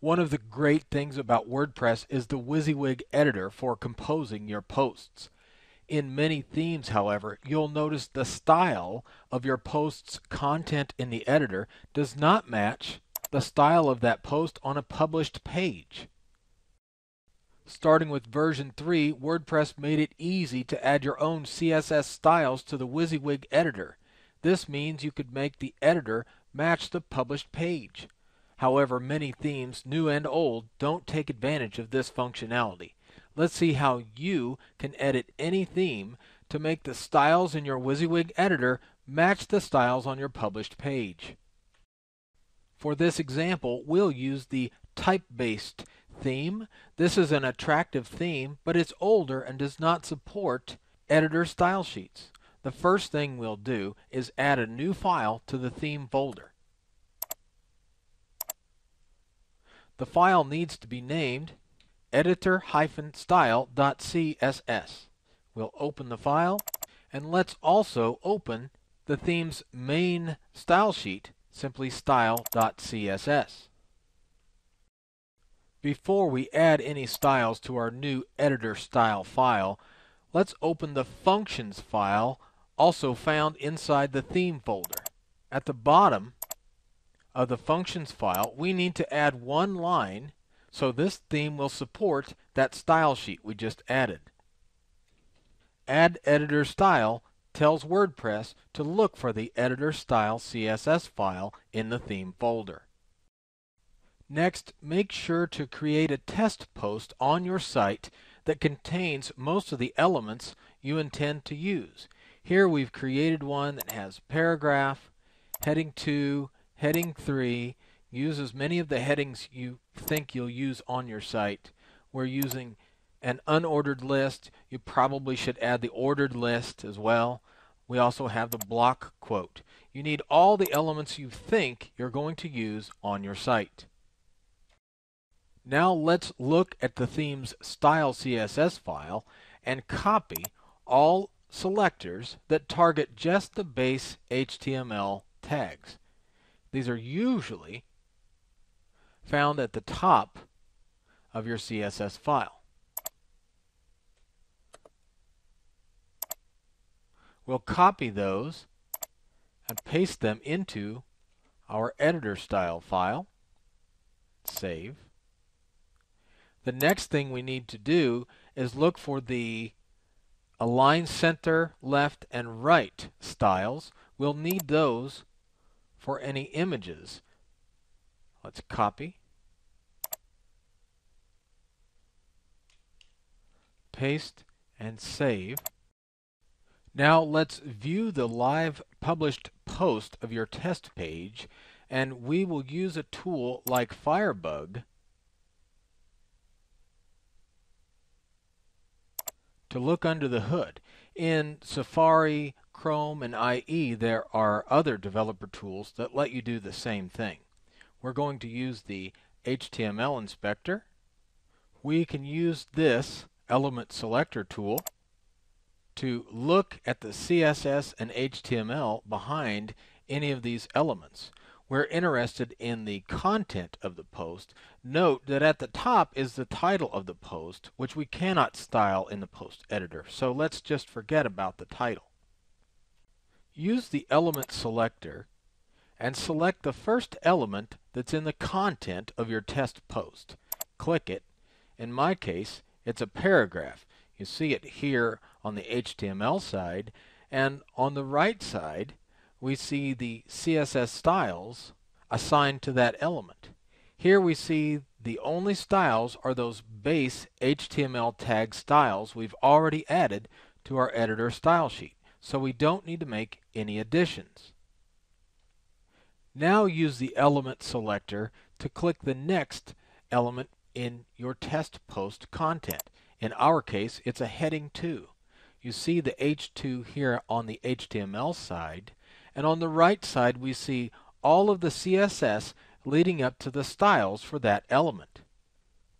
One of the great things about WordPress is the WYSIWYG editor for composing your posts. In many themes, however, you'll notice the style of your post's content in the editor does not match the style of that post on a published page. Starting with version 3, WordPress made it easy to add your own CSS styles to the WYSIWYG editor. This means you could make the editor match the published page. However, many themes, new and old, don't take advantage of this functionality. Let's see how you can edit any theme to make the styles in your WYSIWYG editor match the styles on your published page. For this example, we'll use the type-based theme. This is an attractive theme, but it's older and does not support editor style sheets. The first thing we'll do is add a new file to the theme folder. The file needs to be named editor-style.css. We'll open the file, and let's also open the theme's main style sheet, simply style.css. Before we add any styles to our new editor style file, let's open the functions file, also found inside the theme folder. At the bottom of the functions file, we need to add one line so this theme will support that style sheet we just added. Add editor style tells WordPress to look for the editor style CSS file in the theme folder. Next, make sure to create a test post on your site that contains most of the elements you intend to use. Here we've created one that has paragraph, heading 2, heading 3, use as many of the headings you think you'll use on your site. We're using an unordered list. You probably should add the ordered list as well. We also have the block quote. You need all the elements you think you're going to use on your site. Now let's look at the theme's style CSS file and copy all selectors that target just the base HTML tags. These are usually found at the top of your CSS file. We'll copy those and paste them into our editor style file. Save. The next thing we need to do is look for the align center, left, and right styles. We'll need those for any images. Let's copy, paste, and save. Now let's view the live published post of your test page, and we will use a tool like Firebug to look under the hood. In Safari, Chrome, and IE, there are other developer tools that let you do the same thing. We're going to use the HTML inspector. We can use this element selector tool to look at the CSS and HTML behind any of these elements. We're interested in the content of the post. Note that at the top is the title of the post, which we cannot style in the post editor, so let's just forget about the title. Use the element selector and select the first element that's in the content of your test post. Click it. In my case, it's a paragraph. You see it here on the HTML side, and on the right side we see the CSS styles assigned to that element. Here we see the only styles are those base HTML tag styles we've already added to our editor style sheet, so we don't need to make any additions. Now use the element selector to click the next element in your test post content. In our case, it's a heading 2. You see the H2 here on the HTML side, and on the right side we see all of the CSS leading up to the styles for that element.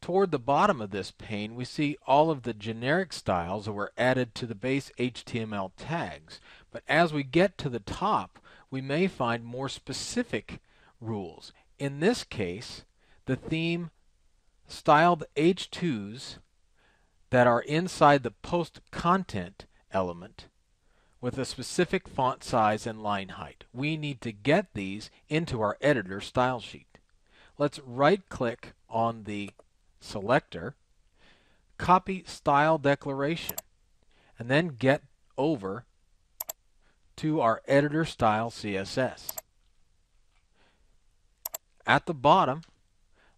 Toward the bottom of this pane, we see all of the generic styles that were added to the base HTML tags. But as we get to the top, we may find more specific rules. In this case, the theme styled H2s that are inside the post content element with a specific font size and line height. We need to get these into our editor style sheet. Let's right click on the selector, copy style declaration, and then get over to our editor style CSS. At the bottom,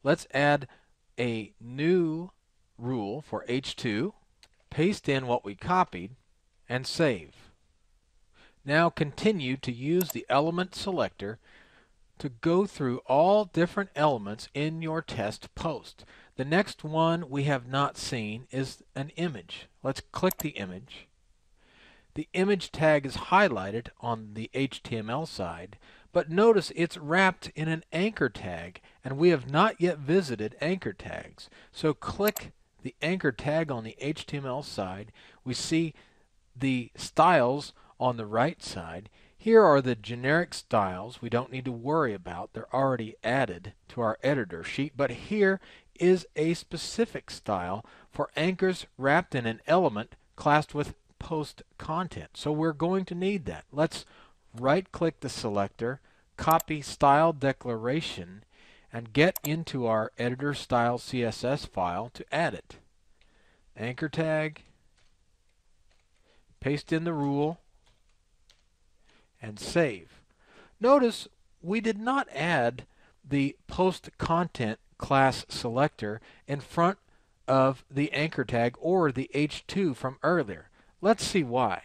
let's add a new rule for H2, paste in what we copied, and save. Now continue to use the element selector to go through all different elements in your test post. The next one we have not seen is an image. Let's click the image. The image tag is highlighted on the HTML side, but notice it's wrapped in an anchor tag, and we have not yet visited anchor tags. So click the anchor tag on the HTML side. We see the styles on the right side. Here are the generic styles we don't need to worry about. They're already added to our editor sheet, but here is a specific style for anchors wrapped in an element classed with post content. So we're going to need that. Let's right click the selector, copy style declaration, and get into our editor style CSS file to add it. Anchor tag, paste in the rule, and save. Notice we did not add the post content class selector in front of the anchor tag or the H2 from earlier. Let's see why.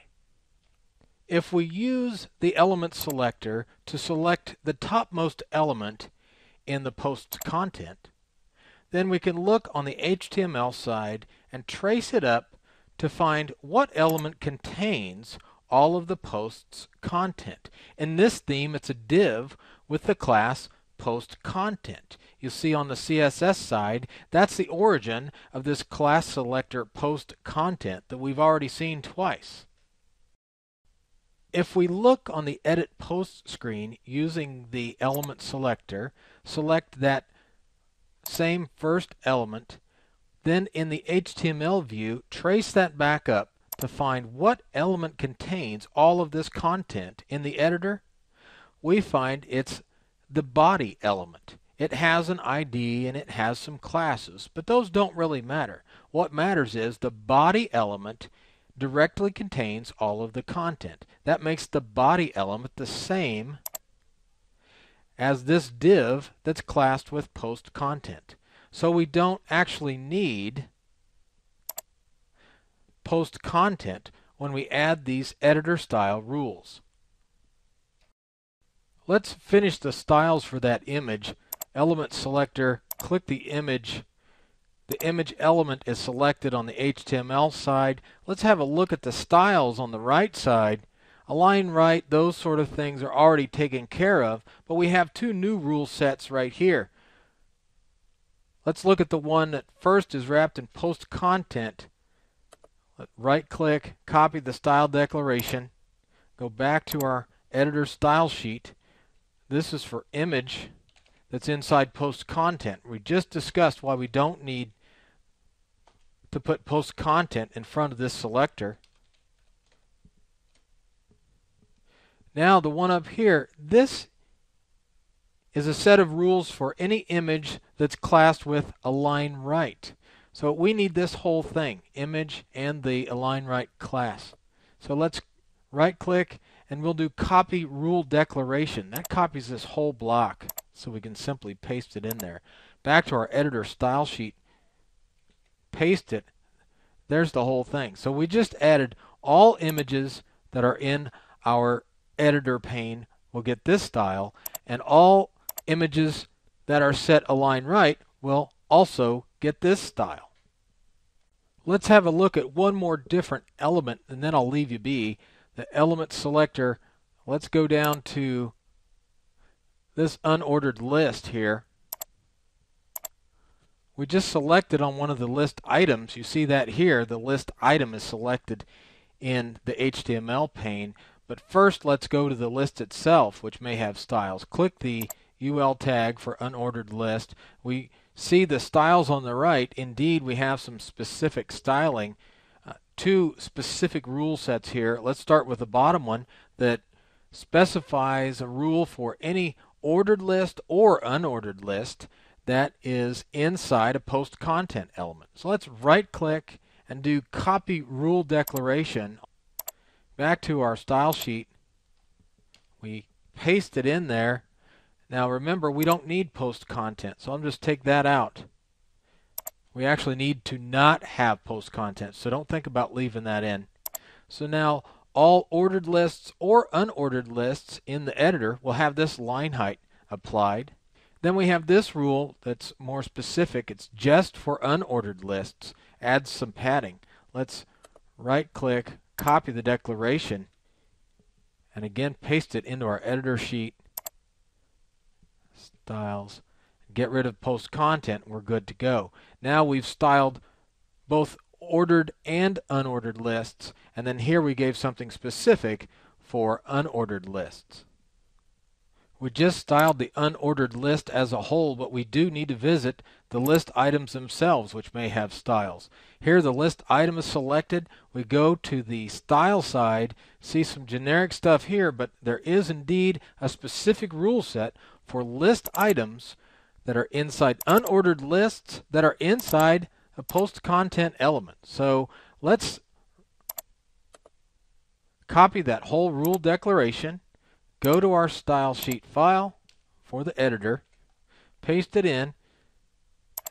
If we use the element selector to select the topmost element in the post content, then we can look on the HTML side and trace it up to find what element contains all of the post's content. In this theme, it's a div with the class post content. You see on the CSS side, that's the origin of this class selector post content that we've already seen twice. If we look on the edit post screen using the element selector, select that same first element, then in the HTML view, trace that back up to find what element contains all of this content in the editor. We find it's the body element. It has an ID and it has some classes, but those don't really matter. What matters is the body element directly contains all of the content. That makes the body element the same as this div that's classed with post content. So we don't actually need post content when we add these editor style rules. Let's finish the styles for that image. Element selector, click the image. The image element is selected on the HTML side. Let's have a look at the styles on the right side. Align right, those sort of things are already taken care of, but we have two new rule sets right here. Let's look at the one that first is wrapped in post content. Right click, copy the style declaration, go back to our editor style sheet. This is for image that's inside post content. We just discussed why we don't need to put post content in front of this selector. Now the one up here, this is a set of rules for any image that's classed with align right. So we need this whole thing, image and the align right class. So let's right click and we'll do copy rule declaration. That copies this whole block so we can simply paste it in there. Back to our editor style sheet, paste it. There's the whole thing. So we just added all images that are in our editor pane will get this style, and all images that are set align right will also get this style. Let's have a look at one more different element and then I'll leave you be. The element selector, let's go down to this unordered list here. We just selected on one of the list items. You see that here, the list item is selected in the HTML pane. But first let's go to the list itself, which may have styles. Click the UL tag for unordered list. We see the styles on the right. Indeed, we have some specific styling. Two specific rule sets here. Let's start with the bottom one that specifies a rule for any ordered list or unordered list that is inside a post content element. So let's right click and do copy rule declaration. Back to our style sheet. We paste it in there. Now remember, we don't need post content, so I'll just take that out. We actually need to not have post content, so don't think about leaving that in. So now all ordered lists or unordered lists in the editor will have this line height applied. Then we have this rule that's more specific. It's just for unordered lists. Add some padding. Let's right click, copy the declaration, and again paste it into our editor sheet. Styles. Get rid of post content. We're good to go. Now we've styled both ordered and unordered lists, and then here we gave something specific for unordered lists. We just styled the unordered list as a whole, but we do need to visit the list items themselves, which may have styles. Here the list item is selected. We go to the style side, see some generic stuff here, but there is indeed a specific rule set for list items that are inside unordered lists that are inside a post content element. So let's copy that whole rule declaration, go to our style sheet file for the editor, paste it in.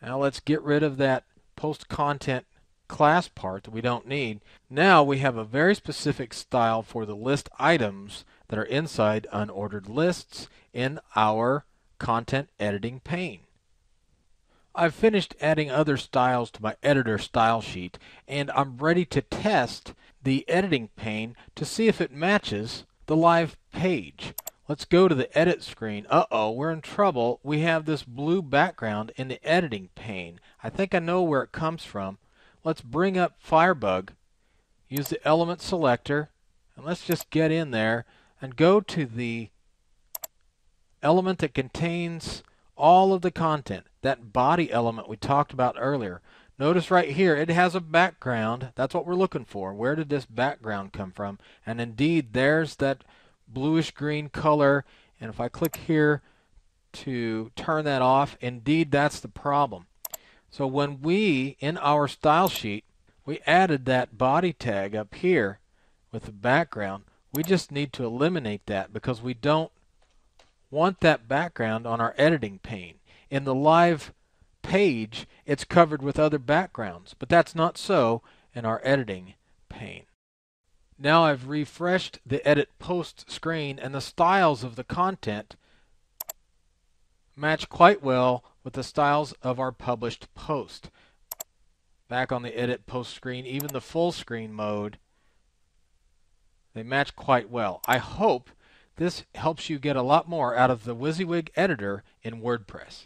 Now let's get rid of that post content class part that we don't need. Now we have a very specific style for the list items that are inside unordered lists in our content editing pane. I've finished adding other styles to my editor style sheet, and I'm ready to test the editing pane to see if it matches the live page. Let's go to the edit screen. Uh-oh, we're in trouble. We have this blue background in the editing pane. I think I know where it comes from. Let's bring up Firebug, use the element selector, and let's just get in there and go to the element that contains all of the content, that body element we talked about earlier. Notice right here it has a background. That's what we're looking for. Where did this background come from? And indeed there's that bluish green color, and if I click here to turn that off, indeed that's the problem. So when we, in our style sheet, we added that body tag up here with the background, we just need to eliminate that because we don't want that background on our editing pane. In the live page, it's covered with other backgrounds, but that's not so in our editing pane. Now I've refreshed the edit post screen, and the styles of the content match quite well with the styles of our published post. Back on the edit post screen, even the full screen mode, they match quite well. I hope this helps you get a lot more out of the WYSIWYG editor in WordPress.